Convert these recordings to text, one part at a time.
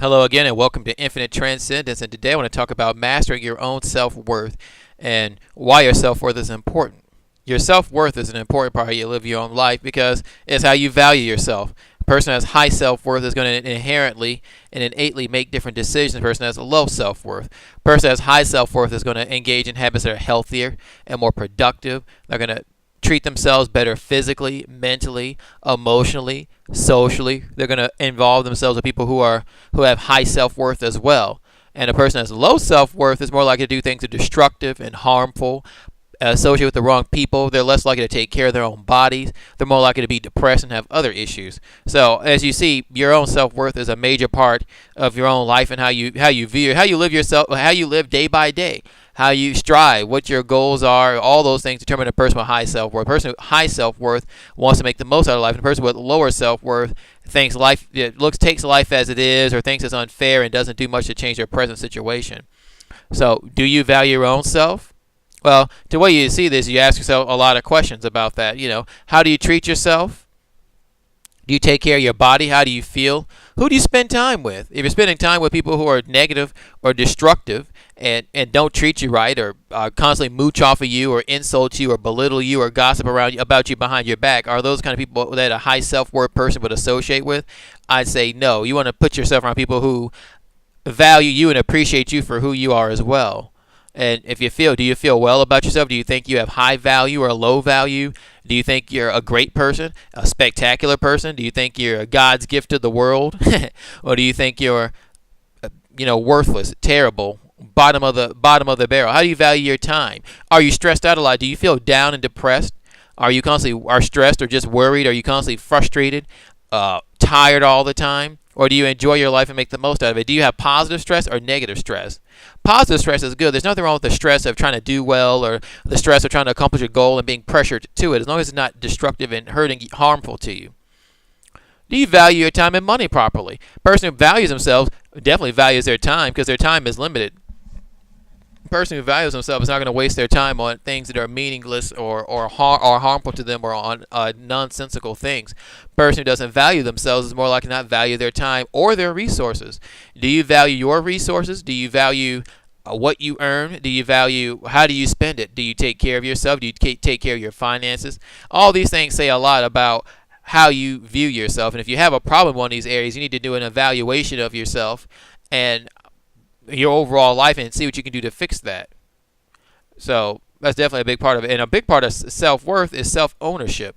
Hello again, and welcome to Infinite Transcendence. And today I want to talk about mastering your own self worth and why your self worth is important. Your self worth is an important part of how you live your own life because it's how you value yourself. A person who has high self worth is going to inherently and innately make different decisions. A person who has a low self worth. A person who has high self worth is going to engage in habits that are healthier and more productive. They're going to treat themselves better physically, mentally, emotionally, socially. They're going to involve themselves with people who have high self-worth as well. And a person that has low self-worth is more likely to do things that are destructive and harmful, associate with the wrong people. They're less likely to take care of their own bodies. They're more likely to be depressed and have other issues. So as you see, your own self-worth is a major part of your own life and how you view, how you live yourself, how you live day by day, how you strive, what your goals are. All those things determine a person with high self-worth. A person with high self-worth wants to make the most out of life, and a person with lower self-worth thinks takes life as it is, or thinks it's unfair and doesn't do much to change their present situation. So, do you value your own self? Well, the way you see this, you ask yourself a lot of questions about that. How do you treat yourself? Do you take care of your body? How do you feel? Who do you spend time with? If you're spending time with people who are negative or destructive and don't treat you right, or constantly mooch off of you, or insult you, or belittle you, or gossip about you behind your back, are those kind of people that a high self-worth person would associate with? I'd say no. You want to put yourself around people who value you and appreciate you for who you are as well. And do you feel well about yourself? Do you think you have high value or low value? Do you think you're a great person, a spectacular person? Do you think you're God's gift to the world? Or do you think you're, worthless, terrible, bottom of the barrel? How do you value your time? Are you stressed out a lot? Do you feel down and depressed? Are you constantly stressed or just worried? Are you constantly frustrated, tired all the time? Or do you enjoy your life and make the most out of it? Do you have positive stress or negative stress? Positive stress is good. There's nothing wrong with the stress of trying to do well, or the stress of trying to accomplish a goal and being pressured to it, as long as it's not destructive and harmful to you. Do you value your time and money properly? A person who values themselves definitely values their time, because their time is limited. A person who values themselves is not going to waste their time on things that are meaningless or harmful to them, or on nonsensical things. A person who doesn't value themselves is more likely to not value their time or their resources. Do you value your resources? Do you value what you earn? How do you spend it? Do you take care of yourself? Do you take care of your finances? All these things say a lot about how you view yourself. And if you have a problem in one of these areas, you need to do an evaluation of yourself and your overall life, and see what you can do to fix that. So that's definitely a big part of it. And a big part of self-worth is self-ownership.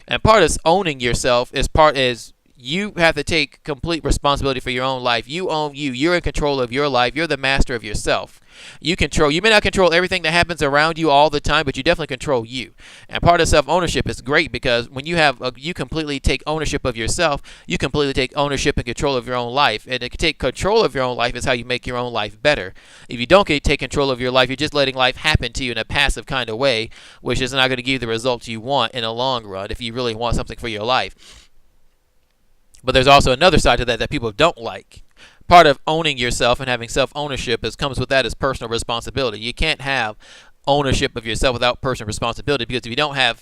And part of owning yourself is you have to take complete responsibility for your own life. You own you. You're in control of your life. You're the master of yourself. You may not control everything that happens around you all the time, but you definitely control you. And part of self-ownership is great, because when you completely take ownership of yourself, you completely take ownership and control of your own life. And to take control of your own life is how you make your own life better. If you don't take control of your life, you're just letting life happen to you in a passive kind of way, which is not going to give you the results you want in the long run if you really want something for your life. But there's also another side to that people don't like. Part of owning yourself and having self-ownership comes with that is personal responsibility. You can't have ownership of yourself without personal responsibility, because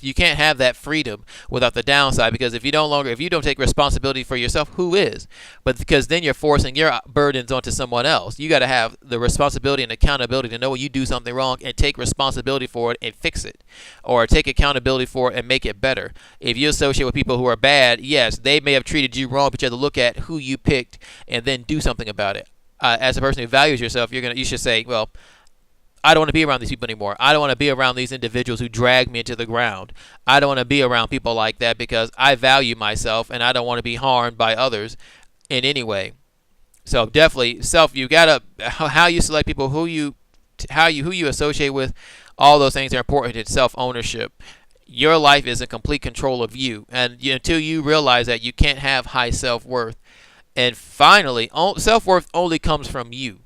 you can't have that freedom without the downside, because if you don't take responsibility for yourself, who is? But because then you're forcing your burdens onto someone else. You got to have the responsibility and accountability to know when you do something wrong and take responsibility for it and fix it, or take accountability for it and make it better. If you associate with people who are bad, yes, they may have treated you wrong, but you have to look at who you picked and then do something about it. As a person who values yourself, you should say, well, I don't want to be around these people anymore. I don't want to be around these individuals who drag me into the ground. I don't want to be around people like that, because I value myself and I don't want to be harmed by others in any way. So definitely you gotta, how you select people, who you associate with, all those things are important to self-ownership. Your life is in complete control of you, and until you realize that, you can't have high self-worth. And finally, self-worth only comes from you.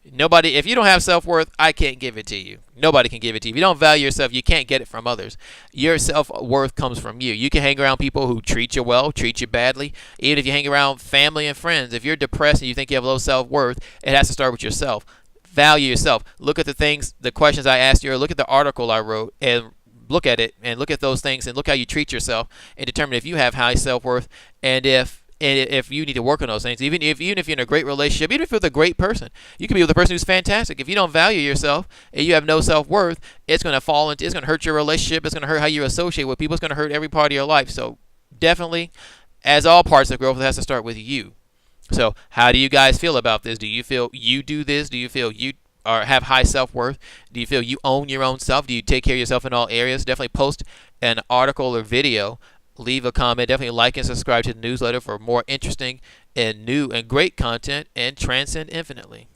If you don't have self-worth, I can't give it to you. Nobody can give it to you. If you don't value yourself, you can't get it from others. Your self-worth comes from you. You can hang around people who treat you well, treat you badly. Even if you hang around family and friends, if you're depressed and you think you have low self-worth, it has to start with yourself. Value yourself. Look at the questions I asked you, or look at the article I wrote, and look at it, and look at those things, and look how you treat yourself, and determine if you have high self-worth, and if And if you need to work on those things, even if you're in a great relationship, even if you're with a great person, you can be with a person who's fantastic. If you don't value yourself and you have no self-worth, it's going to it's going to hurt your relationship. It's going to hurt how you associate with people. It's going to hurt every part of your life. So definitely, as all parts of growth, it has to start with you. So how do you guys feel about this? Do you feel you do this? Do you feel you or have high self-worth? Do you feel you own your own self? Do you take care of yourself in all areas? Definitely post an article or video. Leave a comment. Definitely like and subscribe to the newsletter for more interesting and new and great content, and transcend infinitely.